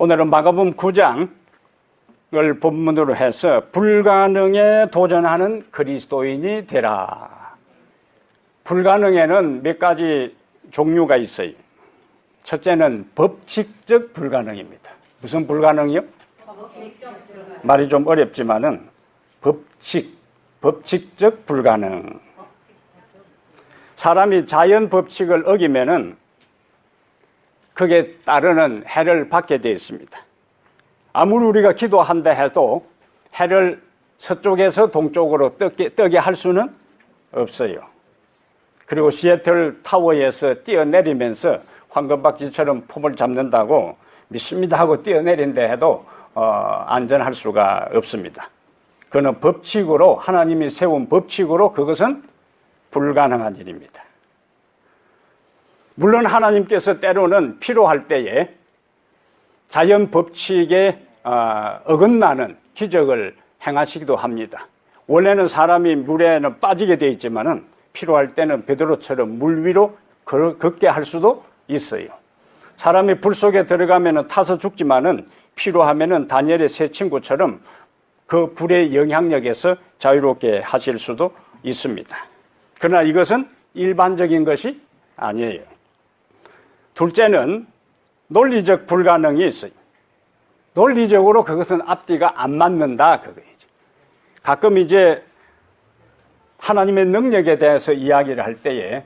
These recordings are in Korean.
오늘은 마가복음 9장을 본문으로 해서 불가능에 도전하는 그리스도인이 되라. 불가능에는 몇 가지 종류가 있어요. 첫째는 법칙적 불가능입니다. 무슨 불가능이요? 말이 좀 어렵지만은 법칙적 불가능. 사람이 자연 법칙을 어기면은 그게 따르는 해를 받게 되어 있습니다. 아무리 우리가 기도한다 해도 해를 서쪽에서 동쪽으로 뜨게 할 수는 없어요. 그리고 시애틀 타워에서 뛰어내리면서 황금박쥐처럼 폼을 잡는다고 믿습니다 하고 뛰어내린다 해도 안전할 수가 없습니다. 그는 법칙으로, 하나님이 세운 법칙으로 그것은 불가능한 일입니다. 물론 하나님께서 때로는 필요할 때에 자연 법칙에 어긋나는 기적을 행하시기도 합니다. 원래는 사람이 물에는 빠지게 되어 있지만은 필요할 때는 베드로처럼 물 위로 걷게 할 수도 있어요. 사람이 불 속에 들어가면은 타서 죽지만은 필요하면은 다니엘의 세 친구처럼 그 불의 영향력에서 자유롭게 하실 수도 있습니다. 그러나 이것은 일반적인 것이 아니에요. 둘째는 논리적 불가능이 있어요. 논리적으로 그것은 앞뒤가 안 맞는다, 그거이죠. 가끔 이제 하나님의 능력에 대해서 이야기를 할 때에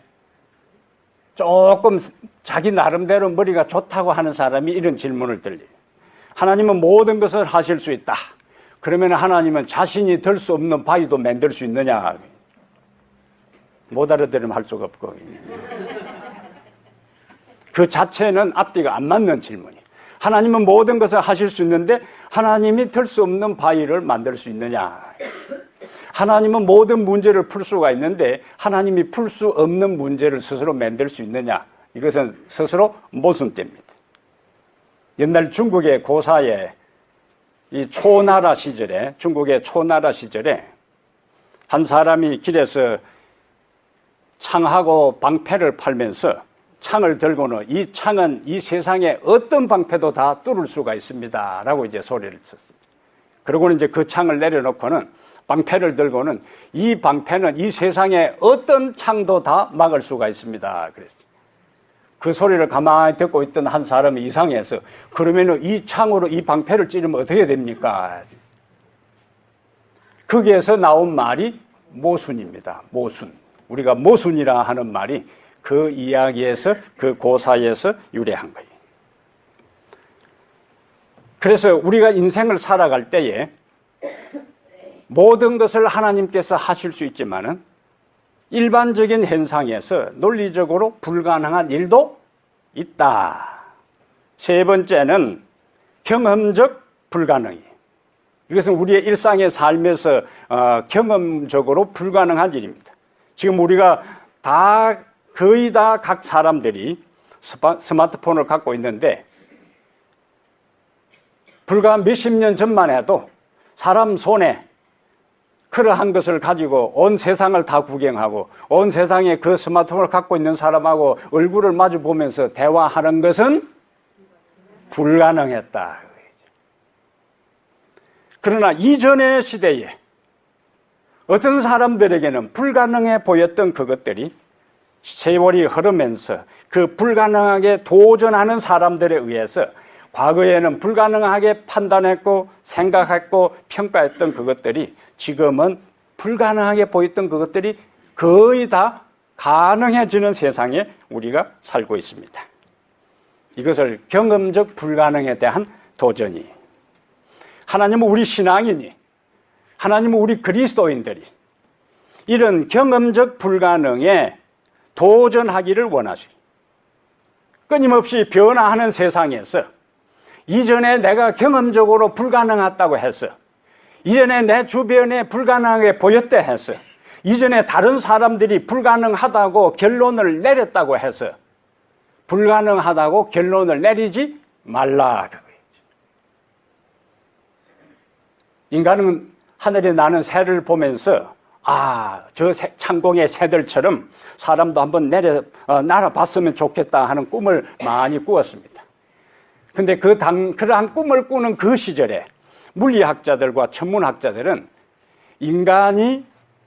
조금 자기 나름대로 머리가 좋다고 하는 사람이 이런 질문을 들려요. 하나님은 모든 것을 하실 수 있다. 그러면 하나님은 자신이 들 수 없는 바위도 만들 수 있느냐? 못 알아들으면 할 수가 없고. 그 자체는 앞뒤가 안 맞는 질문이에요. 하나님은 모든 것을 하실 수 있는데 하나님이 들 수 없는 바위를 만들 수 있느냐? 하나님은 모든 문제를 풀 수가 있는데 하나님이 풀 수 없는 문제를 스스로 만들 수 있느냐? 이것은 스스로 모순됩니다. 옛날 중국의 고사에 이 초나라 시절에, 중국의 초나라 시절에 한 사람이 길에서 창하고 방패를 팔면서 창을 들고는 이 창은 이 세상에 어떤 방패도 다 뚫을 수가 있습니다 라고 이제 소리를 썼어요. 그러고는 이제 그 창을 내려놓고는 방패를 들고는 이 방패는 이 세상에 어떤 창도 다 막을 수가 있습니다 그랬어요. 그 소리를 가만히 듣고 있던 한 사람이 이상해서 그러면은 이 창으로 이 방패를 찌르면 어떻게 됩니까? 거기에서 나온 말이 모순입니다. 모순. 우리가 모순이라 하는 말이 그 이야기에서, 그 고사에서 유래한 거예요. 그래서 우리가 인생을 살아갈 때에 모든 것을 하나님께서 하실 수 있지만은 일반적인 현상에서 논리적으로 불가능한 일도 있다. 세 번째는 경험적 불가능이에요. 이것은 우리의 일상의 삶에서 경험적으로 불가능한 일입니다. 지금 우리가 거의 다 각 사람들이 스마트폰을 갖고 있는데 불과 몇십 년 전만 해도 사람 손에 그러한 것을 가지고 온 세상을 다 구경하고 온 세상에 그 스마트폰을 갖고 있는 사람하고 얼굴을 마주 보면서 대화하는 것은 불가능했다. 그러나 이전의 시대에 어떤 사람들에게는 불가능해 보였던 그것들이 세월이 흐르면서 그 불가능하게 도전하는 사람들에 의해서 과거에는 불가능하게 판단했고 생각했고 평가했던 그것들이 지금은 불가능하게 보였던 그것들이 거의 다 가능해지는 세상에 우리가 살고 있습니다. 이것을 경험적 불가능에 대한 도전이. 하나님은 우리 신앙인이, 하나님은 우리 그리스도인들이 이런 경험적 불가능에 도전하기를 원하시오. 끊임없이 변화하는 세상에서 이전에 내가 경험적으로 불가능하다고 해서, 이전에 내 주변에 불가능하게 보였다 해서, 이전에 다른 사람들이 불가능하다고 결론을 내렸다고 해서 불가능하다고 결론을 내리지 말라. 인간은 하늘에 나는 새를 보면서 저 창공의 새들처럼 사람도 한번 날아봤으면 좋겠다 하는 꿈을 많이 꾸었습니다. 근데 그러한 꿈을 꾸는 그 시절에 물리학자들과 천문학자들은 인간이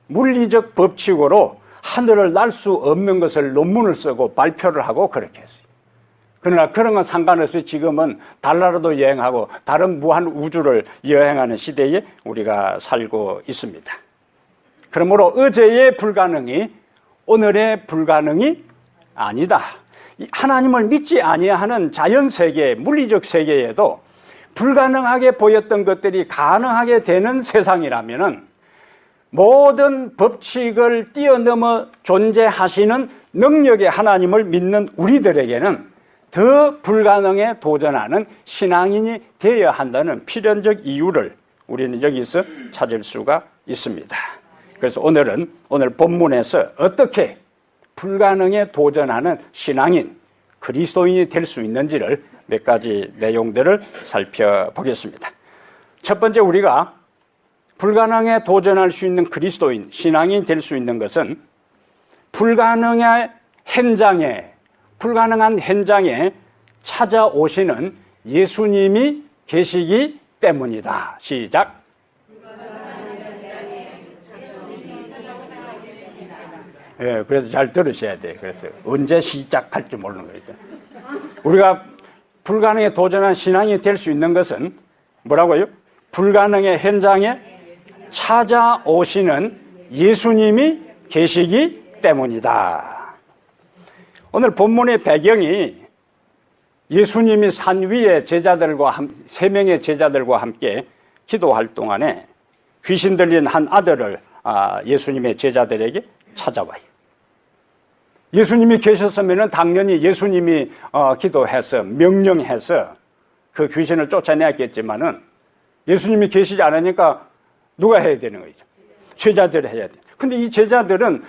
물리적 법칙으로 하늘을 날 수 없는 것을 논문을 쓰고 발표를 하고 그렇게 했어요. 그러나 그런 건 상관없이 지금은 달나라도 여행하고 다른 무한 우주를 여행하는 시대에 우리가 살고 있습니다. 그러므로 어제의 불가능이 오늘의 불가능이 아니다. 하나님을 믿지 아니하는 자연세계, 물리적 세계에도 불가능하게 보였던 것들이 가능하게 되는 세상이라면은 모든 법칙을 뛰어넘어 존재하시는 능력의 하나님을 믿는 우리들에게는 더 불가능에 도전하는 신앙인이 되어야 한다는 필연적 이유를 우리는 여기서 찾을 수가 있습니다. 그래서 오늘 본문에서 어떻게 불가능에 도전하는 신앙인, 그리스도인이 될 수 있는지를 몇 가지 내용들을 살펴보겠습니다. 첫 번째, 우리가 불가능에 도전할 수 있는 그리스도인, 신앙인이 될 수 있는 것은 불가능한 현장에 찾아오시는 예수님이 계시기 때문이다. 시작. 예, 그래서 잘 들으셔야 돼요. 그래서 언제 시작할지 모르는 거예요. 우리가 불가능에 도전한 신앙이 될 수 있는 것은 뭐라고요? 불가능의 현장에 찾아오시는 예수님이 계시기 때문이다. 오늘 본문의 배경이 예수님이 산 위에 세 명의 제자들과 함께 기도할 동안에 귀신 들린 한 아들을 예수님의 제자들에게 찾아와요. 예수님이 계셨으면 당연히 예수님이 기도해서 명령해서 그 귀신을 쫓아내었겠지만은 예수님이 계시지 않으니까 누가 해야 되는 거죠? 제자들이 해야 돼. 근데 이 제자들은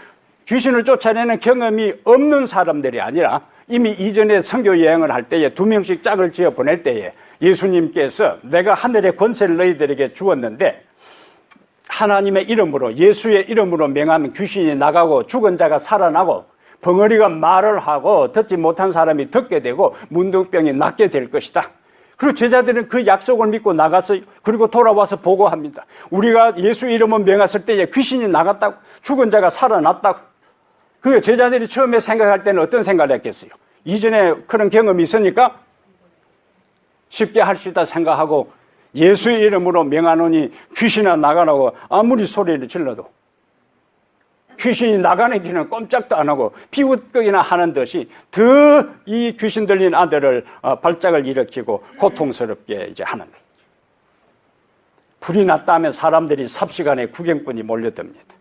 귀신을 쫓아내는 경험이 없는 사람들이 아니라 이미 이전에 선교 여행을 할 때에 2명씩 짝을 지어 보낼 때에 예수님께서 내가 하늘의 권세를 너희들에게 주었는데 하나님의 이름으로, 예수의 이름으로 명하면 귀신이 나가고 죽은 자가 살아나고 벙어리가 말을 하고 듣지 못한 사람이 듣게 되고 문둥병이 낫게 될 것이다. 그리고 제자들은 그 약속을 믿고 나가서 그리고 돌아와서 보고합니다. 우리가 예수 이름을 명했을 때에 귀신이 나갔다고, 죽은 자가 살아났다고. 그 제자들이 처음에 생각할 때는 어떤 생각을 했겠어요? 이전에 그런 경험이 있으니까 쉽게 할 수 있다 생각하고 예수의 이름으로 명하노니 귀신이 나가라고 아무리 소리를 질러도 귀신이 나가는 길은 꼼짝도 안 하고 비웃기나 하는 듯이 더 이 귀신 들린 아들을 발작을 일으키고 고통스럽게 이제 하는 거예요. 불이 났다 하면 사람들이 삽시간에 구경꾼이 몰려듭니다.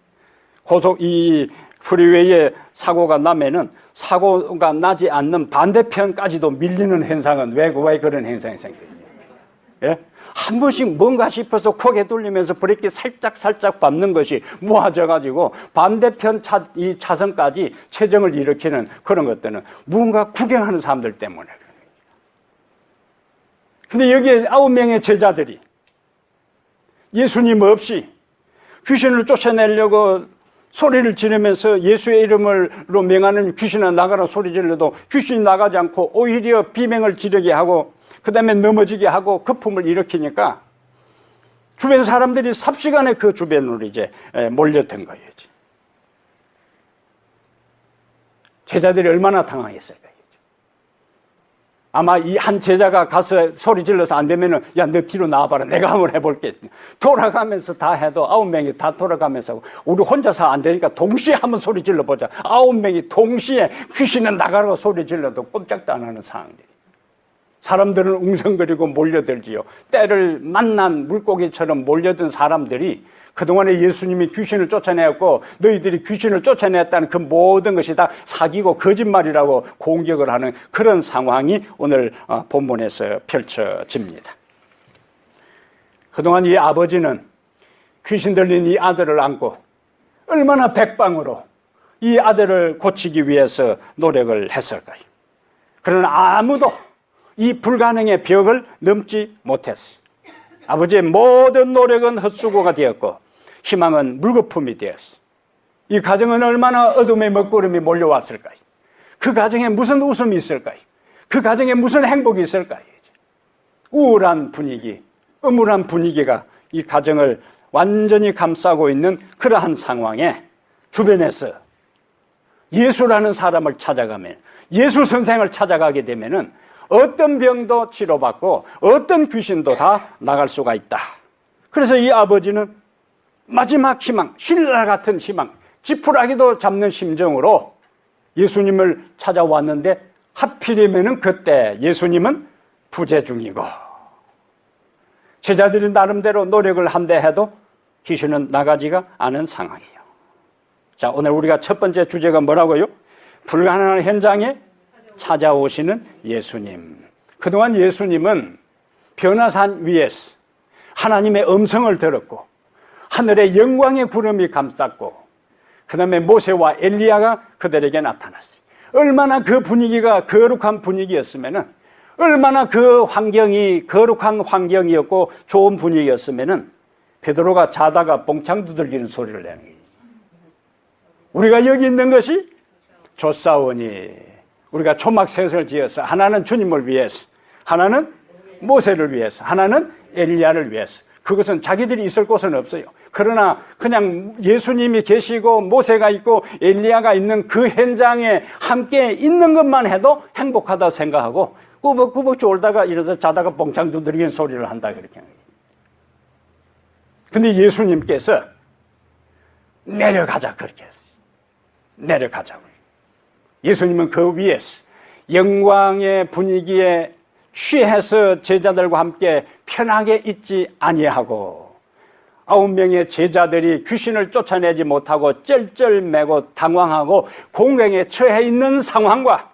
이 프리웨이에 사고가 나면은 사고가 나지 않는 반대편까지도 밀리는 현상은 왜 그런 현상이 생겨요? 예? 한 번씩 뭔가 싶어서 고개 돌리면서 브레이크 살짝 밟는 것이 모아져가지고 반대편 이 차선까지 체정을 일으키는 그런 것들은 무언가 구경하는 사람들 때문에. 근데 여기에 9명의 제자들이 예수님 없이 귀신을 쫓아내려고 소리를 지르면서 예수의 이름으로 명하는 귀신아 나가라 소리 질러도 귀신이 나가지 않고 오히려 비명을 지르게 하고 그 다음에 넘어지게 하고 거품을 일으키니까 주변 사람들이 삽시간에 그 주변으로 이제 몰려든 거예요. 제자들이 얼마나 당황했을까요? 아마 이 한 제자가 가서 소리 질러서 안 되면은 야, 너 뒤로 나와봐라. 내가 한번 해볼게. 돌아가면서 다 해도 9명이 다 돌아가면서 우리 혼자서 안 되니까 동시에 한번 소리 질러보자. 9명이 동시에 귀신은 나가라고 소리 질러도 꼼짝도 안 하는 상황들이. 사람들은 웅성거리고 몰려들지요. 때를 만난 물고기처럼 몰려든 사람들이 그동안에 예수님이 귀신을 쫓아내었고 너희들이 귀신을 쫓아냈다는 그 모든 것이 다 사기고 거짓말이라고 공격을 하는 그런 상황이 오늘 본문에서 펼쳐집니다. 그동안 이 아버지는 귀신 들린 이 아들을 안고 얼마나 백방으로 이 아들을 고치기 위해서 노력을 했을까요? 그러나 아무도 이 불가능의 벽을 넘지 못했어요. 아버지의 모든 노력은 헛수고가 되었고 희망은 물거품이 되었어요. 이 가정은 얼마나 어둠의 먹구름이 몰려왔을까요? 그 가정에 무슨 웃음이 있을까요? 그 가정에 무슨 행복이 있을까요? 우울한 분위기, 음울한 분위기가 이 가정을 완전히 감싸고 있는 그러한 상황에 주변에서 예수라는 사람을 찾아가면, 예수 선생을 찾아가게 되면은 어떤 병도 치료받고 어떤 귀신도 다 나갈 수가 있다. 그래서 이 아버지는 마지막 희망, 신라 같은 희망, 지푸라기도 잡는 심정으로 예수님을 찾아왔는데 하필이면은 그때 예수님은 부재 중이고 제자들이 나름대로 노력을 한다 해도 귀신은 나가지가 않은 상황이에요. 자, 오늘 우리가 첫 번째 주제가 뭐라고요? 불가능한 현장에 찾아오시는 예수님. 그동안 예수님은 변화산 위에서 하나님의 음성을 들었고 하늘의 영광의 구름이 감쌌고 그 다음에 모세와 엘리야가 그들에게 나타났어요. 얼마나 그 분위기가 거룩한 분위기였으면은, 얼마나 그 환경이 거룩한 환경이었고 좋은 분위기였으면은 베드로가 자다가 봉창 두들기는 소리를 내는 거예요. 우리가 여기 있는 것이 좋사오니, 우리가 초막셋을 지어서 하나는 주님을 위해서, 하나는 모세를 위해서, 하나는 엘리야를 위해서. 그것은 자기들이 있을 곳은 없어요. 그러나 그냥 예수님이 계시고 모세가 있고 엘리야가 있는 그 현장에 함께 있는 것만 해도 행복하다 생각하고 꾸벅꾸벅 졸다가 이러다 자다가 봉창 두드리는 소리를 한다 그렇게 하는 거예요. 근데 예수님께서 내려가자 그렇게 했어요. 내려가자고. 예수님은 그 위에서 영광의 분위기에 취해서 제자들과 함께 편하게 있지 아니하고 9명의 제자들이 귀신을 쫓아내지 못하고 쩔쩔매고 당황하고 공경에 처해 있는 상황과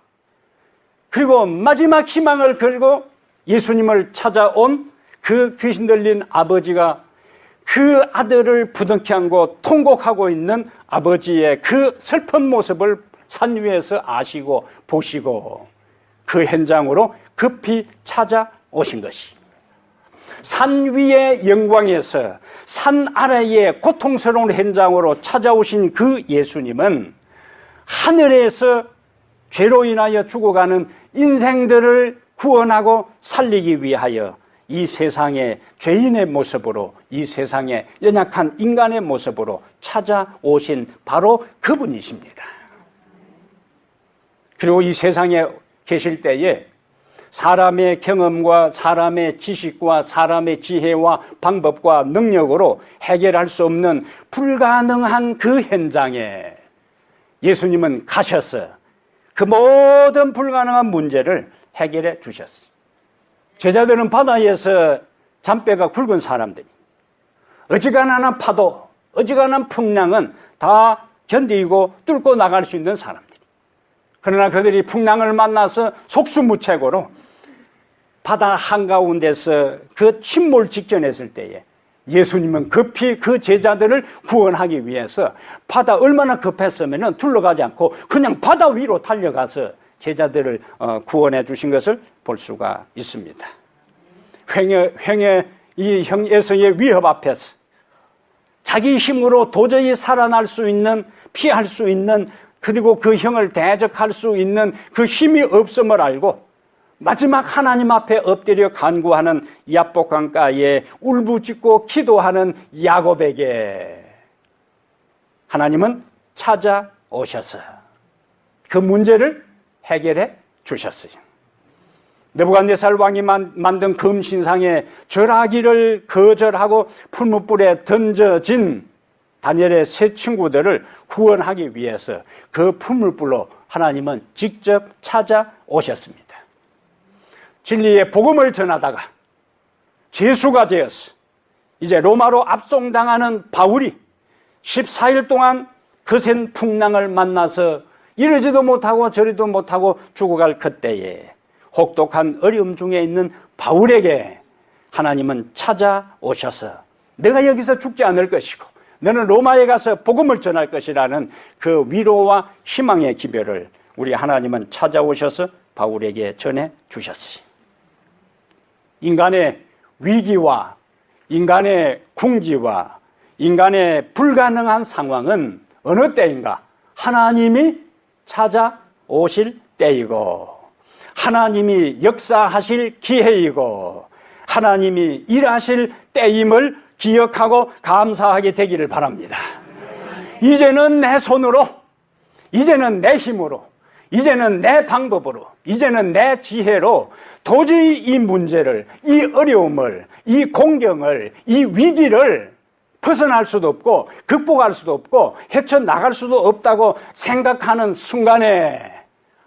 그리고 마지막 희망을 걸고 예수님을 찾아온 그 귀신 들린 아버지가 그 아들을 부둥켜 안고 통곡하고 있는 아버지의 그 슬픈 모습을 산 위에서 아시고 보시고 그 현장으로 급히 찾아오신 것이, 산 위의 영광에서 산 아래의 고통스러운 현장으로 찾아오신 그 예수님은 하늘에서 죄로 인하여 죽어가는 인생들을 구원하고 살리기 위하여 이 세상의 죄인의 모습으로, 이 세상의 연약한 인간의 모습으로 찾아오신 바로 그분이십니다. 그리고 이 세상에 계실 때에 사람의 경험과 사람의 지식과 사람의 지혜와 방법과 능력으로 해결할 수 없는 불가능한 그 현장에 예수님은 가셔서 그 모든 불가능한 문제를 해결해 주셨어요. 제자들은 바다에서 잔뼈가 굵은 사람들이 어지간한 파도, 어지간한 풍랑은 다 견디고 뚫고 나갈 수 있는 사람들이, 그러나 그들이 풍랑을 만나서 속수무책으로 바다 한가운데서 그 침몰 직전에 있을 때에 예수님은 급히 그 제자들을 구원하기 위해서 바다 얼마나 급했으면 둘러가지 않고 그냥 바다 위로 달려가서 제자들을 구원해 주신 것을 볼 수가 있습니다. 횡의 이 형예성의 위협 앞에서 자기 힘으로 도저히 살아날 수 있는, 피할 수 있는, 그리고 그 형을 대적할 수 있는 그 힘이 없음을 알고 마지막 하나님 앞에 엎드려 간구하는 야복강가에 울부짖고 기도하는 야곱에게 하나님은 찾아오셔서 그 문제를 해결해 주셨어요. 느부갓네살 왕이 만든 금신상에 절하기를 거절하고 풀무불에 던져진 다니엘의 세 친구들을 구원하기 위해서 그 풀무불로 하나님은 직접 찾아오셨습니다. 진리의 복음을 전하다가 죄수가 되어서 이제 로마로 압송당하는 바울이 14일 동안 거센 풍랑을 만나서 이러지도 못하고 저리도 못하고 죽어갈 그때에 혹독한 어려움 중에 있는 바울에게 하나님은 찾아오셔서 내가 여기서 죽지 않을 것이고 너는 로마에 가서 복음을 전할 것이라는 그 위로와 희망의 기별을 우리 하나님은 찾아오셔서 바울에게 전해 주셨어요. 인간의 위기와 인간의 궁지와 인간의 불가능한 상황은 어느 때인가 하나님이 찾아오실 때이고 하나님이 역사하실 기회이고 하나님이 일하실 때임을 기억하고 감사하게 되기를 바랍니다. 이제는 내 손으로, 이제는 내 힘으로, 이제는 내 방법으로, 이제는 내 지혜로 도저히 이 문제를, 이 어려움을, 이 공경을, 이 위기를 벗어날 수도 없고 극복할 수도 없고 헤쳐나갈 수도 없다고 생각하는 순간에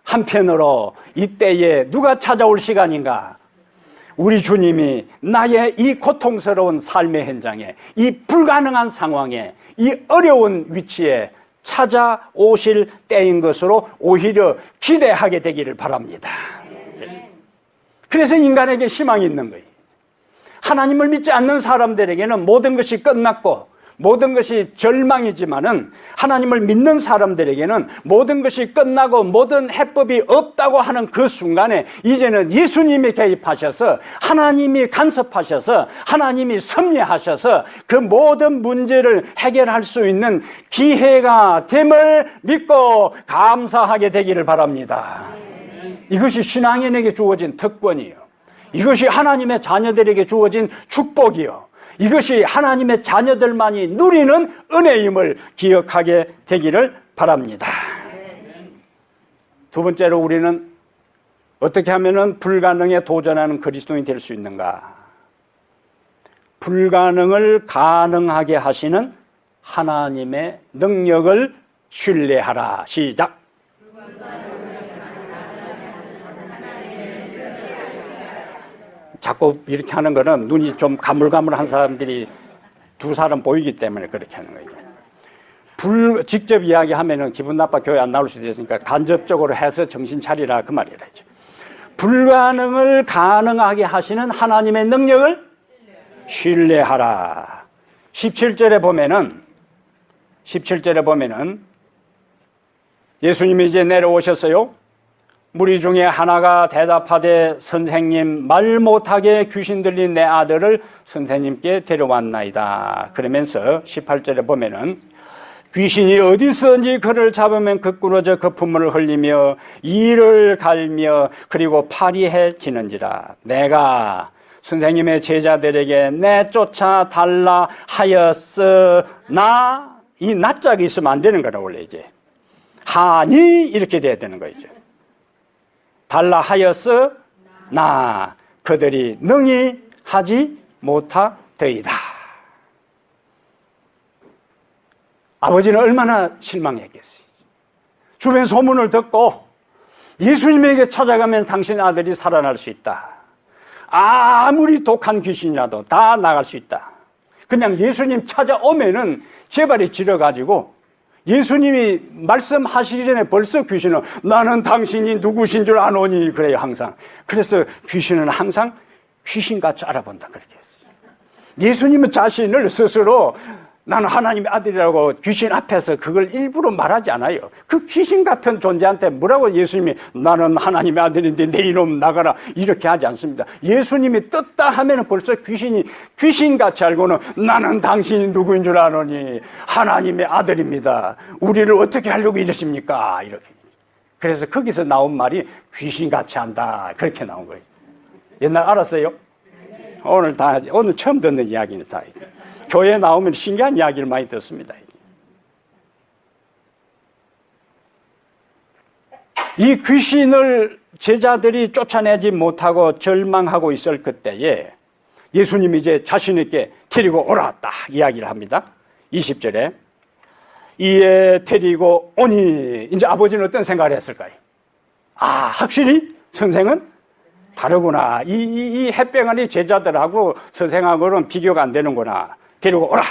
한편으로 이때에 누가 찾아올 시간인가? 우리 주님이 나의 이 고통스러운 삶의 현장에, 이 불가능한 상황에, 이 어려운 위치에 찾아오실 때인 것으로 오히려 기대하게 되기를 바랍니다. 그래서 인간에게 희망이 있는 거예요. 하나님을 믿지 않는 사람들에게는 모든 것이 끝났고 모든 것이 절망이지만은 하나님을 믿는 사람들에게는 모든 것이 끝나고 모든 해법이 없다고 하는 그 순간에 이제는 예수님이 개입하셔서 하나님이 간섭하셔서 하나님이 섭리하셔서 그 모든 문제를 해결할 수 있는 기회가 됨을 믿고 감사하게 되기를 바랍니다. 이것이 신앙인에게 주어진 특권이요, 이것이 하나님의 자녀들에게 주어진 축복이요, 이것이 하나님의 자녀들만이 누리는 은혜임을 기억하게 되기를 바랍니다. 두 번째로 우리는 어떻게 하면 불가능에 도전하는 그리스도인이 될 수 있는가? 불가능을 가능하게 하시는 하나님의 능력을 신뢰하라. 시작. 자꾸 이렇게 하는 거는 눈이 좀 가물가물한 사람들이 두 사람 보이기 때문에 그렇게 하는 거예요. 직접 이야기하면은 기분 나빠 교회 안 나올 수도 있으니까 간접적으로 해서 정신 차리라 그 말이라. 불가능을 가능하게 하시는 하나님의 능력을 신뢰하라. 17절에 보면은 예수님이 이제 내려오셨어요. 무리 중에 하나가 대답하되 선생님, 말 못하게 귀신 들린 내 아들을 선생님께 데려왔나이다. 그러면서 18절에 보면은 귀신이 어디서든지 그를 잡으면 거꾸러져 거품을 흘리며 이를 갈며 그리고 파리해지는지라. 내가 선생님의 제자들에게 내쫓아 달라 하였으나, 이 나짝이 있으면 안 되는 거라 원래 이제 하니 이렇게 돼야 되는 거죠. 달라 하였으나 그들이 능히 하지 못하더이다. 아버지는 얼마나 실망했겠어요. 주변 소문을 듣고 예수님에게 찾아가면 당신 아들이 살아날 수 있다. 아무리 독한 귀신이라도 다 나갈 수 있다. 그냥 예수님 찾아오면은 제발이 지러가지고 예수님이 말씀하시기 전에 벌써 귀신은 나는 당신이 누구신 줄 아노니 그래요 항상. 그래서 귀신은 항상 귀신같이 알아본다 그렇게 했어요. 예수님은 자신을 스스로 나는 하나님의 아들이라고 귀신 앞에서 그걸 일부러 말하지 않아요. 그 귀신 같은 존재한테 뭐라고 예수님이 나는 하나님의 아들인데 내 이놈 나가라 이렇게 하지 않습니다. 예수님이 떴다 하면 벌써 귀신이 귀신같이 알고는 나는 당신이 누구인 줄 아노니 하나님의 아들입니다. 우리를 어떻게 하려고 이러십니까? 이렇게. 그래서 거기서 나온 말이 귀신같이 한다 그렇게 나온 거예요. 옛날 알았어요? 오늘 처음 듣는 이야기는 다 교회에 나오면 신기한 이야기를 많이 듣습니다. 이 귀신을 제자들이 쫓아내지 못하고 절망하고 있을 그때에 예수님이 이제 자신 있게 데리고 오라 딱 이야기를 합니다. 20절에 이에 데리고 오니 이제 아버지는 어떤 생각을 했을까요? 아, 확실히 선생은 다르구나. 이 햇병아리 제자들하고 선생하고는 비교가 안 되는구나. 데리고 오라.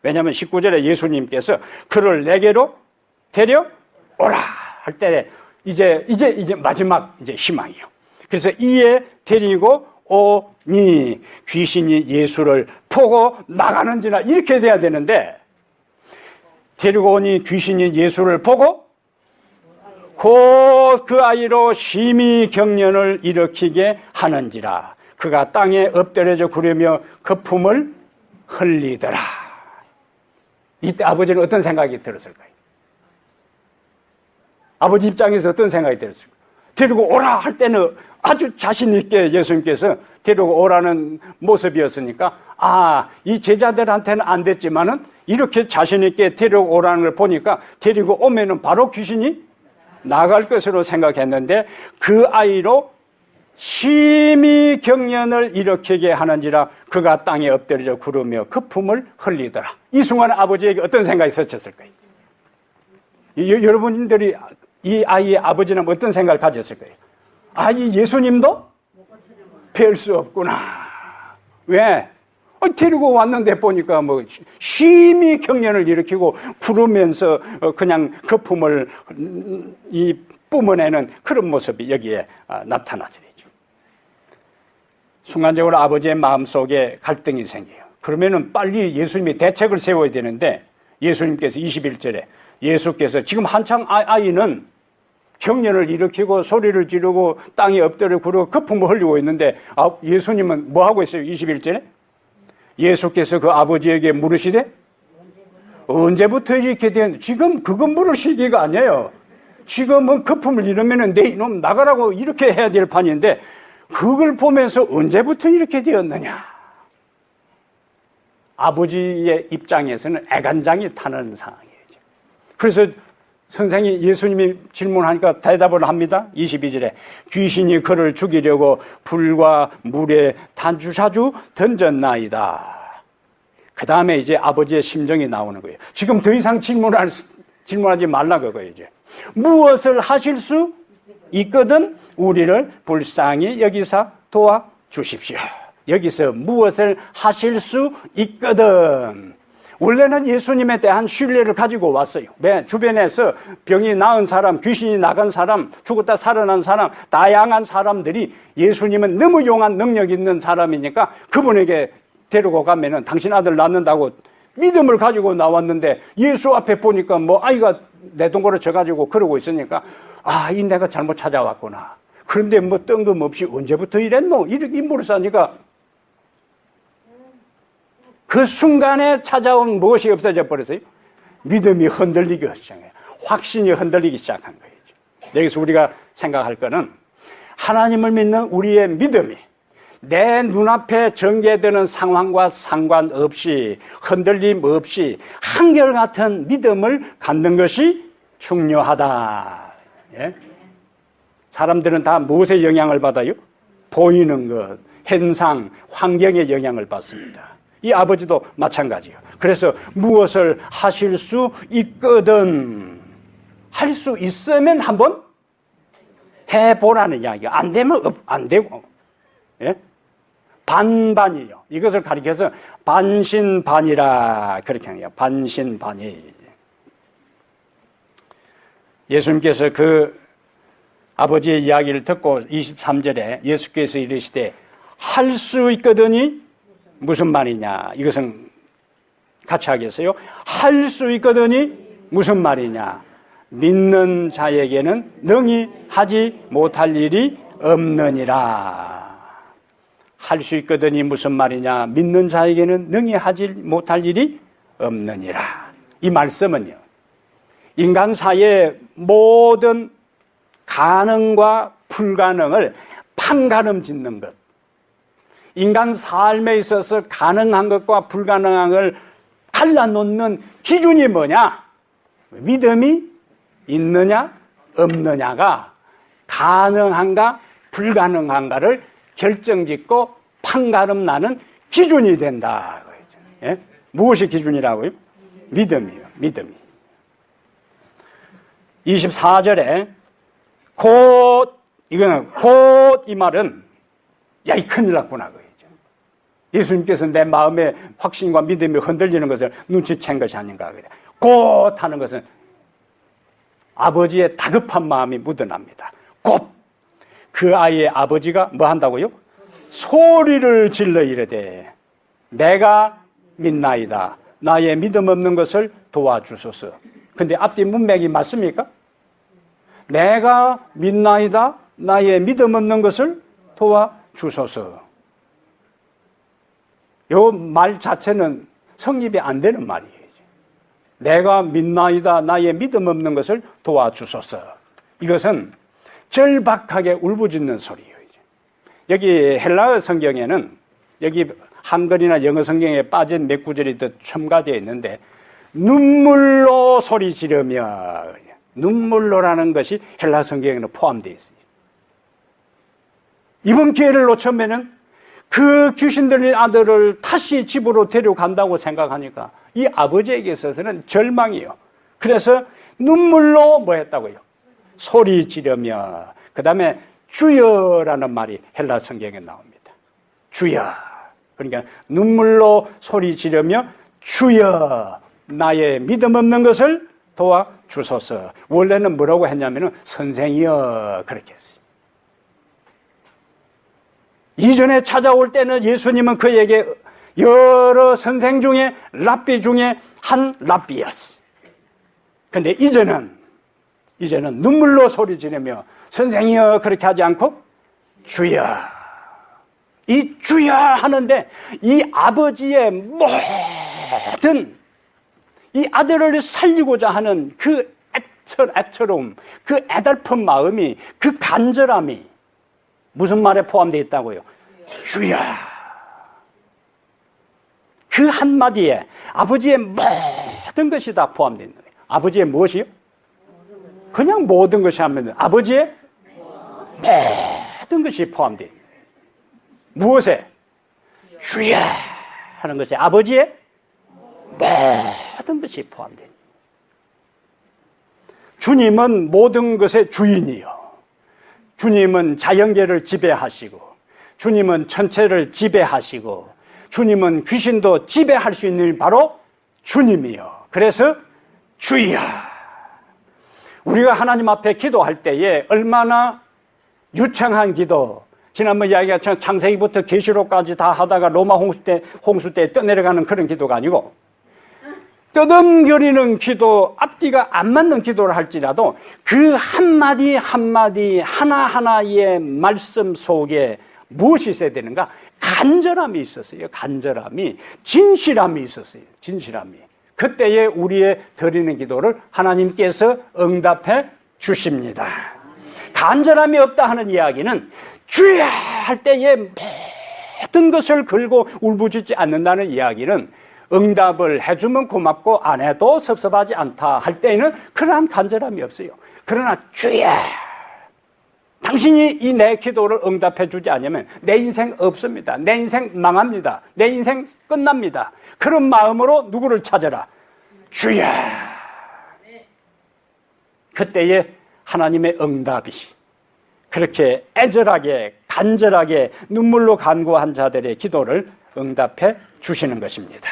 왜냐하면 19절에 예수님께서 그를 내게로 데려오라 할 때 이제 마지막 이제 희망이요. 그래서 이에 데리고 오니 귀신이 예수를 보고 나가는지나 이렇게 돼야 되는데 데리고 오니 귀신이 예수를 보고 곧 그 아이로 심히 경련을 일으키게 하는지라. 그가 땅에 엎드려져 구르며 거품을 흘리더라. 이때 아버지는 어떤 생각이 들었을까요? 아버지 입장에서 어떤 생각이 들었을까요? 데리고 오라 할 때는 아주 자신 있게 예수님께서 데리고 오라는 모습이었으니까 이 제자들한테는 안 됐지만은 이렇게 자신 있게 데리고 오라는 걸 보니까 데리고 오면은 바로 귀신이 나갈 것으로 생각했는데 그 아이로 심히 경련을 일으키게 하는지라 그가 땅에 엎드려 구르며 그 품을 흘리더라. 이 순간에 아버지에게 어떤 생각이 스쳤을까요? 여러분들이 이 아이의 아버지는 어떤 생각을 가졌을 거예요? 이 예수님도 뵐 수 없구나. 왜? 데리고 왔는데 보니까 심히 경련을 일으키고 구르면서 그냥 거품을 뿜어내는 그런 모습이 여기에 나타나죠. 순간적으로 아버지의 마음속에 갈등이 생겨요. 그러면은 빨리 예수님이 대책을 세워야 되는데 예수님께서 21절에 예수께서 지금 한창 아이는 경련을 일으키고 소리를 지르고 땅에 엎드려 구르고 거품을 흘리고 있는데 예수님은 뭐 하고 있어요? 21절에 예수께서 그 아버지에게 물으시되 언제부터 이렇게 된 지금 그거 물을 시기가 아니에요. 지금은 거품을 이루면은 내 이놈 나가라고 이렇게 해야 될 판인데 그걸 보면서 언제부터 이렇게 되었느냐. 아버지의 입장에서는 애간장이 타는 상황이에요. 그래서 선생이 예수님이 질문하니까 대답을 합니다. 22절에 귀신이 그를 죽이려고 불과 물에 단주사주 던졌나이다. 그 다음에 이제 아버지의 심정이 나오는 거예요. 지금 더 이상 질문하지 말라 그거예요. 이제 무엇을 하실 수 있거든 우리를 불쌍히 여기사 도와주십시오. 여기서 무엇을 하실 수 있거든. 원래는 예수님에 대한 신뢰를 가지고 왔어요. 주변에서 병이 나은 사람, 귀신이 나간 사람, 죽었다 살아난 사람, 다양한 사람들이 예수님은 너무 용한 능력 있는 사람이니까 그분에게 데리고 가면은 당신 아들 낳는다고 믿음을 가지고 나왔는데 예수 앞에 보니까 아이가 내동거를 져가지고 그러고 있으니까 이 내가 잘못 찾아왔구나. 그런데 뜬금없이 언제부터 이랬노? 이렇게 인물을 싸니까 그 순간에 찾아온 무엇이 없어져 버렸어요? 믿음이 흔들리기 시작해요. 확신이 흔들리기 시작한 거예요. 여기서 우리가 생각할 거는 하나님을 믿는 우리의 믿음이 내 눈앞에 전개되는 상황과 상관없이 흔들림 없이 한결같은 믿음을 갖는 것이 중요하다. 예? 사람들은 다 무엇에 영향을 받아요? 보이는 것, 현상, 환경에 영향을 받습니다. 이 아버지도 마찬가지예요. 그래서 무엇을 하실 수 있거든 할 수 있으면 한번 해보라는 이야기가 안 되면 안 되고 반반이에요. 이것을 가리켜서 반신반이라 그렇게 하는 거예요. 반신반이. 예수님께서 그 아버지의 이야기를 듣고 23절에 예수께서 이르시되 할 수 있거든이 무슨 말이냐. 이것은 같이 하겠어요? 할 수 있거든이 무슨 말이냐. 믿는 자에게는 능히 하지 못할 일이 없느니라. 할 수 있거든이 무슨 말이냐. 믿는 자에게는 능히 하지 못할 일이 없느니라. 이 말씀은요, 인간 사이의 모든 가능과 불가능을 판가름 짓는 것, 인간 삶에 있어서 가능한 것과 불가능한 걸 갈라놓는 기준이 뭐냐? 믿음이 있느냐 없느냐가 가능한가 불가능한가를 결정짓고 판가름 나는 기준이 된다. 예? 무엇이 기준이라고요? 믿음이요. 믿음이. 24절에 이거는 곧 이 말은 이 큰일 났구나. 그거죠. 예수님께서 내 마음의 확신과 믿음이 흔들리는 것을 눈치챈 것이 아닌가. 그래. 곧 하는 것은 아버지의 다급한 마음이 묻어납니다. 곧 그 아이의 아버지가 뭐 한다고요? 소리를 질러 이르되 내가 믿나이다. 나의 믿음 없는 것을 도와주소서. 근데 앞뒤 문맥이 맞습니까? 내가 믿나이다. 나의 믿음 없는 것을 도와주소서. 요 말 자체는 성립이 안 되는 말이에요. 내가 믿나이다. 나의 믿음 없는 것을 도와주소서. 이것은 절박하게 울부짖는 소리예요. 여기 헬라어 성경에는 여기 한글이나 영어 성경에 빠진 몇 구절이 더 첨가되어 있는데 눈물로 소리 지르며, 눈물로라는 것이 헬라 성경에는 포함되어 있어요. 이번 기회를 놓치면은 그 귀신 들린 아들을 다시 집으로 데려간다고 생각하니까 이 아버지에게 있어서는 절망이에요. 그래서 눈물로 뭐 했다고요? 소리 지르며, 그 다음에 주여라는 말이 헬라 성경에 나옵니다. 주여. 그러니까 눈물로 소리 지르며 주여 나의 믿음 없는 것을 도와주소서. 원래는 뭐라고 했냐면은 선생이여 그렇게 했어요. 이전에 찾아올 때는 예수님은 그에게 여러 선생 중에 랍비 중에 한 랍비였어요. 근데 이제는 눈물로 소리 지르며 선생이여 그렇게 하지 않고 주여. 이 주여 하는데 이 아버지의 모든 이 아들을 살리고자 하는 그 애처로움, 그 애달픈 마음이, 그 간절함이 무슨 말에 포함되어 있다고요? 주여. 그 한마디에 아버지의 모든 것이 다 포함되어 있는 거예요. 아버지의 무엇이요? 그냥 모든 것이 하면 아버지의 모든 것이 포함되어 있는 거예요. 무엇에? 주여 하는 것이 아버지의 모든 것이 포함되어 있는 거예요. 주님은 모든 것의 주인이요. 주님은 자연계를 지배하시고, 주님은 천체를 지배하시고, 주님은 귀신도 지배할 수 있는 바로 주님이요. 그래서 주여. 우리가 하나님 앞에 기도할 때에 얼마나 유창한 기도, 지난번 이야기했지만 창세기부터 계시록까지 다 하다가 로마 홍수 때 떠내려가는 그런 기도가 아니고 떠듬거리는 기도, 앞뒤가 안 맞는 기도를 할지라도 그 한마디 한마디 하나하나의 말씀 속에 무엇이 있어야 되는가? 간절함이 있었어요. 간절함이, 진실함이 있었어요. 진실함이. 그때에 우리의 드리는 기도를 하나님께서 응답해 주십니다. 간절함이 없다 하는 이야기는 주여 할 때에 모든 것을 걸고 울부짖지 않는다는 이야기는 응답을 해주면 고맙고 안 해도 섭섭하지 않다 할 때에는 그러한 간절함이 없어요. 그러나 주여, 당신이 이 내 기도를 응답해 주지 않으면 내 인생 없습니다. 내 인생 망합니다. 내 인생 끝납니다. 그런 마음으로 누구를 찾아라? 주여. 그때에 하나님의 응답이 그렇게 애절하게 간절하게 눈물로 간구한 자들의 기도를 응답해 주시는 것입니다.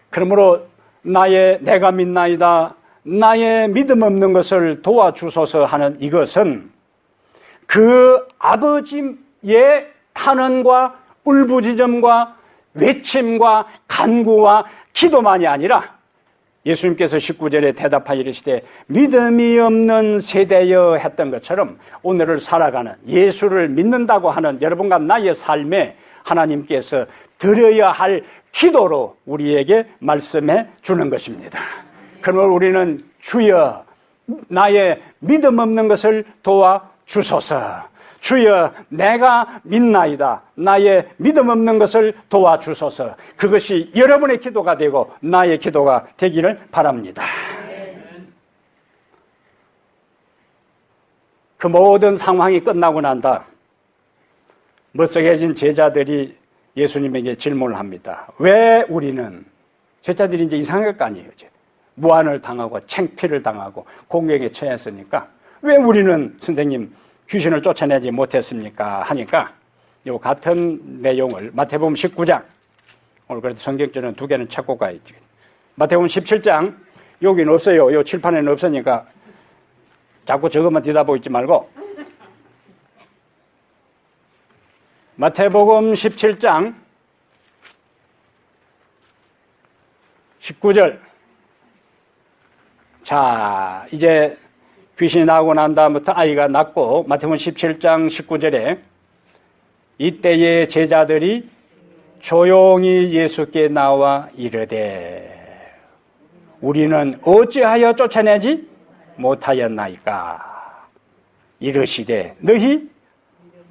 그러므로 내가 믿나이다, 나의 믿음 없는 것을 도와주소서 하는 이것은 그 아버지의 탄원과 울부짖음과 외침과 간구와 기도만이 아니라 예수님께서 19절에 대답하여 이르시되 믿음이 없는 세대여 했던 것처럼 오늘을 살아가는 예수를 믿는다고 하는 여러분과 나의 삶에 하나님께서 드려야 할 기도로 우리에게 말씀해 주는 것입니다. 그러면 우리는 주여 나의 믿음 없는 것을 도와주소서, 주여 내가 믿나이다, 나의 믿음 없는 것을 도와주소서, 그것이 여러분의 기도가 되고 나의 기도가 되기를 바랍니다. 그 모든 상황이 끝나고 난다 머쓱해진 제자들이 예수님에게 질문을 합니다. 왜 우리는, 제자들이 이제 이상할 거 아니에요. 이제 무한을 당하고 창피를 당하고 공경에 처했으니까 왜 우리는 선생님 귀신을 쫓아내지 못했습니까? 하니까 요 같은 내용을 마태복음 19장, 오늘 그래도 성경절은 두 개는 찾고 가야지. 마태복음 17장, 여기는 없어요. 요 칠판에는 없으니까 자꾸 저것만 뒤다보고 있지 말고 마태복음 17장 19절. 자, 이제 귀신이 나오고 난 다음부터 아이가 낳고 마태복음 17장 19절에 이때의 제자들이 조용히 예수께 나와 이르되 우리는 어찌하여 쫓아내지 못하였나이까? 이르시되 너희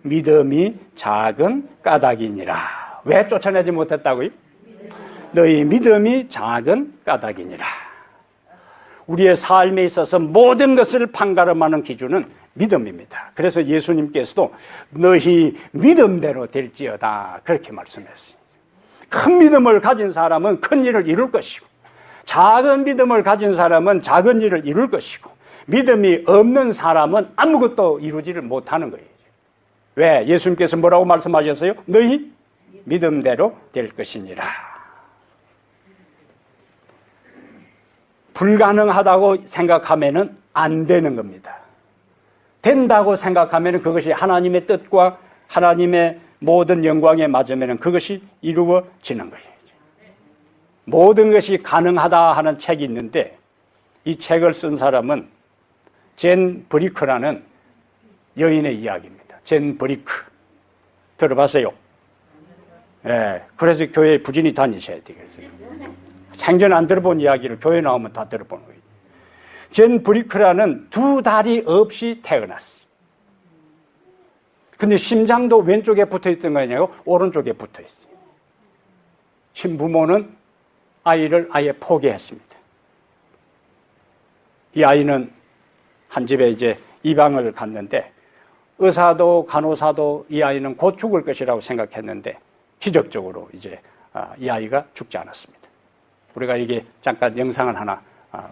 믿음이 작은 까닭이니라. 왜 쫓아내지 못했다고요? 너희 믿음이 작은 까닭이니라. 우리의 삶에 있어서 모든 것을 판가름하는 기준은 믿음입니다. 그래서 예수님께서도 너희 믿음대로 될지어다 그렇게 말씀했어요. 큰 믿음을 가진 사람은 큰 일을 이룰 것이고, 작은 믿음을 가진 사람은 작은 일을 이룰 것이고, 믿음이 없는 사람은 아무것도 이루지를 못하는 거예요. 왜? 예수님께서 뭐라고 말씀하셨어요? 너희 믿음대로 될 것이니라. 불가능하다고 생각하면은 안 되는 겁니다. 된다고 생각하면은 그것이 하나님의 뜻과 하나님의 모든 영광에 맞으면은 그것이 이루어지는 거예요. 모든 것이 가능하다 하는 책이 있는데, 이 책을 쓴 사람은 젠 브리크라는 여인의 이야기입니다. 젠 브리크. 들어봤어요? 예. 그래서 교회에 부진히 다니셔야 되겠어요. 생전 안 들어본 이야기를 교회 나오면 다 들어보는 거예요. 젠 브리크라는 두 다리 없이 태어났어요. 근데 심장도 왼쪽에 붙어 있던 거 아니에요? 오른쪽에 붙어 있어요. 신부모는 아이를 아예 포기했습니다. 이 아이는 한 집에 이제 입양을 갔는데, 의사도 간호사도 이 아이는 곧 죽을 것이라고 생각했는데, 기적적으로 이제 이 아이가 죽지 않았습니다. 우리가 이게 잠깐 영상을 하나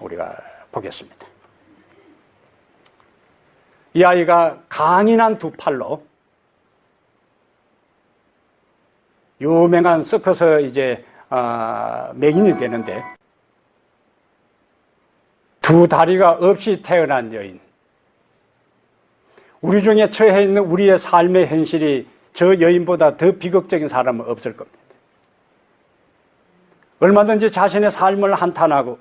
우리가 보겠습니다. 이 아이가 강인한 두 팔로 유명한 서커스 이제 맹인이 되는데, 두 다리가 없이 태어난 여인. 우리 중에 처해 있는 우리의 삶의 현실이 저 여인보다 더 비극적인 사람은 없을 겁니다. 얼마든지 자신의 삶을 한탄하고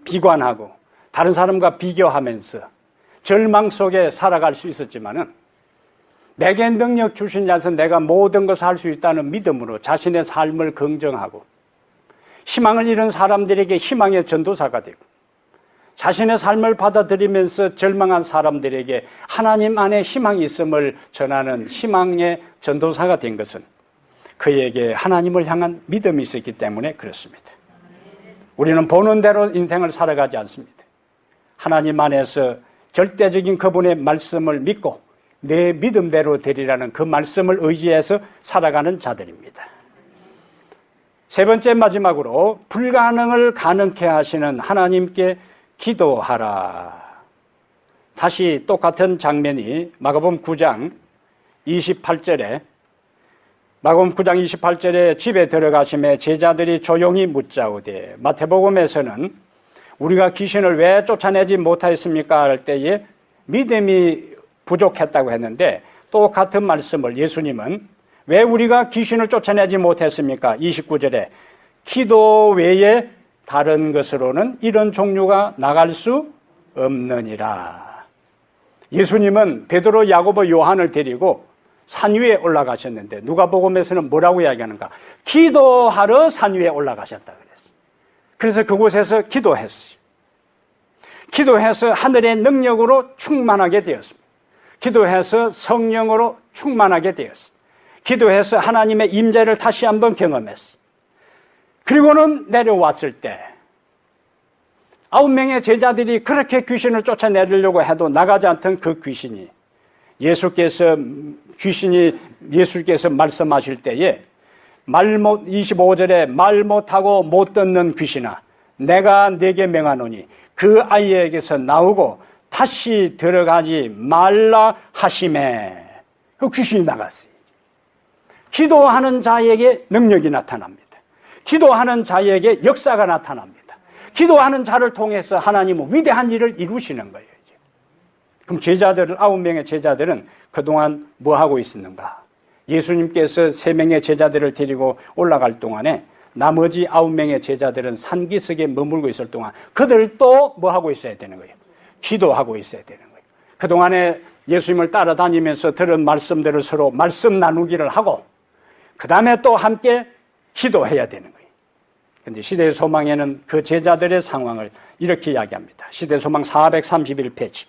비관하고 다른 사람과 비교하면서 절망 속에 살아갈 수 있었지만은, 내게 능력 주신 자에서 내가 모든 것을 할 수 있다는 믿음으로 자신의 삶을 긍정하고 희망을 잃은 사람들에게 희망의 전도사가 되고, 자신의 삶을 받아들이면서 절망한 사람들에게 하나님 안에 희망이 있음을 전하는 희망의 전도사가 된 것은 그에게 하나님을 향한 믿음이 있었기 때문에 그렇습니다. 우리는 보는 대로 인생을 살아가지 않습니다. 하나님 안에서 절대적인 그분의 말씀을 믿고 내 믿음대로 되리라는 그 말씀을 의지해서 살아가는 자들입니다. 세 번째, 마지막으로 불가능을 가능케 하시는 하나님께 기도하라. 다시 똑같은 장면이 마가복음 9장 28절에 마가복음 9장 28절에 집에 들어가심에 제자들이 조용히 묻자오되, 마태복음에서는 우리가 귀신을 왜 쫓아내지 못하였습니까 할 때에 믿음이 부족했다고 했는데, 똑같은 말씀을 예수님은 왜 우리가 귀신을 쫓아내지 못했습니까? 29절에 기도 외에 다른 것으로는 이런 종류가 나갈 수 없느니라. 예수님은 베드로, 야고보, 요한을 데리고 산 위에 올라가셨는데, 누가복음에서는 뭐라고 이야기하는가? 기도하러 산 위에 올라가셨다 그랬어요. 그래서 그곳에서 기도했어요. 기도해서 하늘의 능력으로 충만하게 되었습니다. 기도해서 성령으로 충만하게 되었어요. 기도해서 하나님의 임재를 다시 한번 경험했어요. 그리고는 내려왔을 때 9명의 제자들이 그렇게 귀신을 쫓아내려고 해도 나가지 않던 그 귀신이 예수께서 말씀하실 때에 25절에 말 못하고 못 듣는 귀신아 내가 네게 명하노니 그 아이에게서 나오고 다시 들어가지 말라 하시매. 그 귀신이 나갔어요. 기도하는 자에게 능력이 나타납니다. 기도하는 자에게 역사가 나타납니다. 기도하는 자를 통해서 하나님은 위대한 일을 이루시는 거예요. 그럼 9명의 제자들은 그동안 뭐 하고 있었는가? 예수님께서 3명의 제자들을 데리고 올라갈 동안에 나머지 9명의 제자들은 산기슭에 머물고 있을 동안 그들도 뭐 하고 있어야 되는 거예요? 기도하고 있어야 되는 거예요. 그동안에 예수님을 따라다니면서 들은 말씀들을 서로 말씀 나누기를 하고 그 다음에 또 함께 기도해야 되는 거예요. 그런데 시대의 소망에는 그 제자들의 상황을 이렇게 이야기합니다. 시대의 소망 431페이지.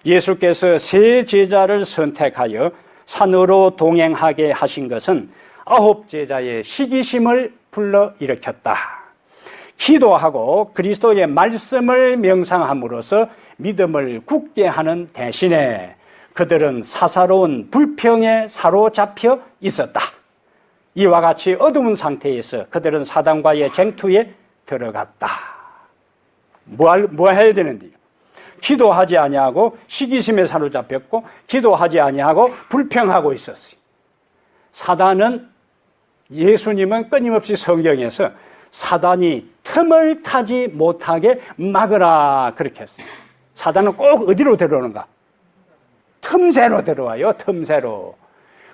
예수께서 세 제자를 선택하여 산으로 동행하게 하신 것은 9 제자의 시기심을 불러일으켰다. 기도하고 그리스도의 말씀을 명상함으로써 믿음을 굳게 하는 대신에 그들은 사사로운 불평에 사로잡혀 있었다. 이와 같이 어두운 상태에서 그들은 사단과의 쟁투에 들어갔다. 뭐 해야 되는데요? 기도하지 아니하고 시기심에 사로잡혔고 기도하지 아니하고 불평하고 있었어요. 사단은, 예수님은 끊임없이 성경에서 사단이 틈을 타지 못하게 막으라 그렇게 했어요. 사단은 꼭 어디로 들어오는가? 틈새로 들어와요. 틈새로.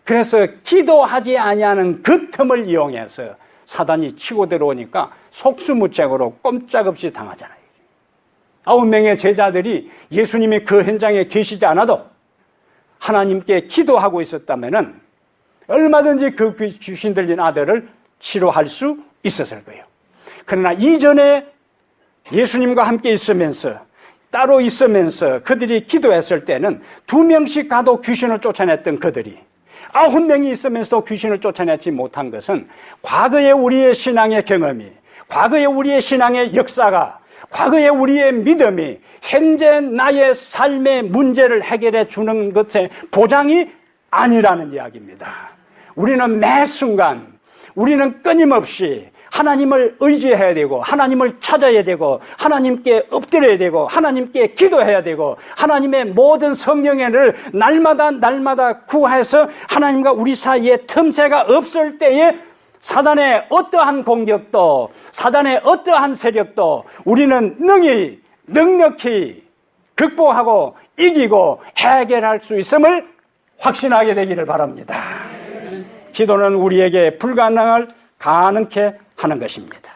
그래서 기도하지 아니하는 그 틈을 이용해서 사단이 치고 들어오니까 속수무책으로 꼼짝없이 당하잖아요. 9명의 제자들이 예수님이 그 현장에 계시지 않아도 하나님께 기도하고 있었다면 얼마든지 그 귀신 들린 아들을 치료할 수 있었을 거예요. 그러나 이전에 예수님과 함께 있으면서, 따로 있으면서 그들이 기도했을 때는 2명씩 가도 귀신을 쫓아냈던 그들이 9명이 있으면서도 귀신을 쫓아내지 못한 것은 과거의 우리의 신앙의 경험이, 과거의 우리의 신앙의 역사가, 과거의 우리의 믿음이 현재 나의 삶의 문제를 해결해 주는 것의 보장이 아니라는 이야기입니다. 우리는 매 순간, 우리는 끊임없이 하나님을 의지해야 되고, 하나님을 찾아야 되고, 하나님께 엎드려야 되고, 하나님께 기도해야 되고, 하나님의 모든 성령을 날마다 구해서 하나님과 우리 사이에 틈새가 없을 때에 사단의 어떠한 공격도, 사단의 어떠한 세력도 우리는 넉넉히 극복하고 이기고 해결할 수 있음을 확신하게 되기를 바랍니다. 기도는 우리에게 불가능을 가능케 하는 것입니다.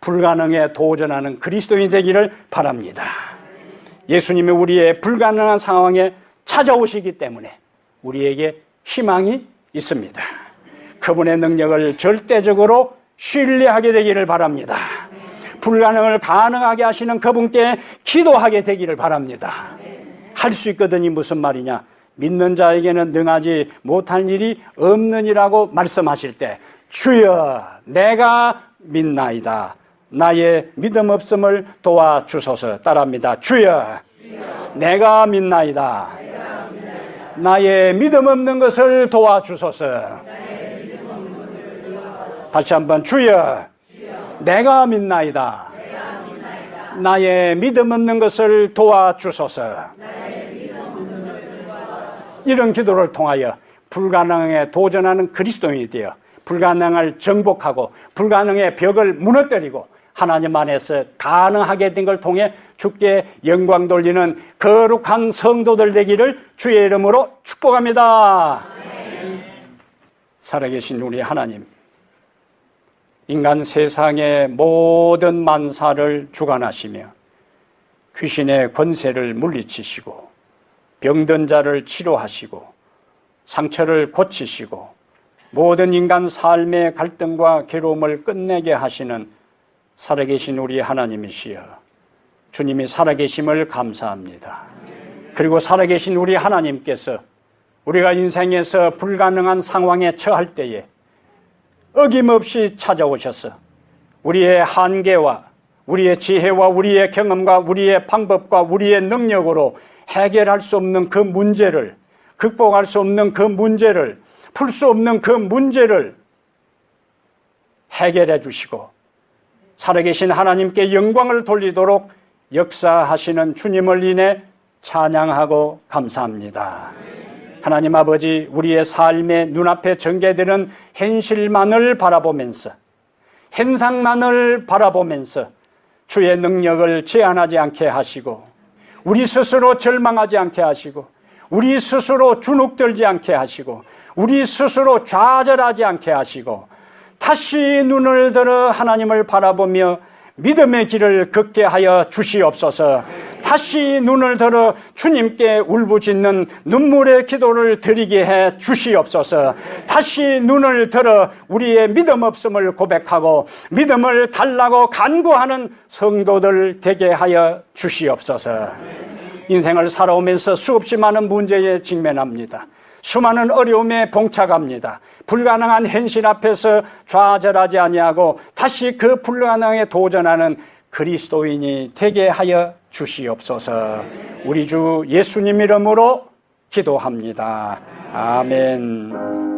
불가능에 도전하는 그리스도인 되기를 바랍니다. 예수님이 우리의 불가능한 상황에 찾아오시기 때문에 우리에게 희망이 있습니다. 그분의 능력을 절대적으로 신뢰하게 되기를 바랍니다. 불가능을 가능하게 하시는 그분께 기도하게 되기를 바랍니다. 할 수 있거든이 무슨 말이냐? 믿는 자에게는 능하지 못할 일이 없느니라고 말씀하실 때 주여 내가 믿나이다. 나의 믿음 없음을 도와주소서. 따라합니다. 주여 내가 믿나이다. 나의 믿음 없는 것을 도와주소서. 다시 한번 주여 내가 믿나이다. 나의 믿음 없는 것을 도와주소서. 이런 기도를 통하여 불가능에 도전하는 그리스도인이 되어 불가능을 정복하고 불가능의 벽을 무너뜨리고 하나님 안에서 가능하게 된 걸 통해 주께 영광 돌리는 거룩한 성도들 되기를 주의 이름으로 축복합니다. 살아계신 우리 하나님, 인간 세상의 모든 만사를 주관하시며 귀신의 권세를 물리치시고 병든 자를 치료하시고 상처를 고치시고 모든 인간 삶의 갈등과 괴로움을 끝내게 하시는 살아계신 우리 하나님이시여, 주님이 살아계심을 감사합니다. 그리고 살아계신 우리 하나님께서 우리가 인생에서 불가능한 상황에 처할 때에 어김없이 찾아오셔서 우리의 한계와 우리의 지혜와 우리의 경험과 우리의 방법과 우리의 능력으로 해결할 수 없는 그 문제를, 극복할 수 없는 그 문제를, 풀 수 없는 그 문제를 해결해 주시고 살아계신 하나님께 영광을 돌리도록 역사하시는 주님을 인해 찬양하고 감사합니다. 하나님 아버지, 우리의 삶의 눈앞에 전개되는 현실만을 바라보면서, 현상만을 바라보면서 주의 능력을 제한하지 않게 하시고, 우리 스스로 절망하지 않게 하시고, 우리 스스로 주눅들지 않게 하시고, 우리 스스로 좌절하지 않게 하시고, 다시 눈을 들어 하나님을 바라보며 믿음의 길을 걷게 하여 주시옵소서. 다시 눈을 들어 주님께 울부짖는 눈물의 기도를 드리게 해 주시옵소서. 다시 눈을 들어 우리의 믿음 없음을 고백하고 믿음을 달라고 간구하는 성도들 되게 하여 주시옵소서. 인생을 살아오면서 수없이 많은 문제에 직면합니다. 수많은 어려움에 봉착합니다. 불가능한 현실 앞에서 좌절하지 아니하고 다시 그 불가능에 도전하는 그리스도인이 되게 하여 주시옵소서. 우리 주 예수님 이름으로 기도합니다. 아멘.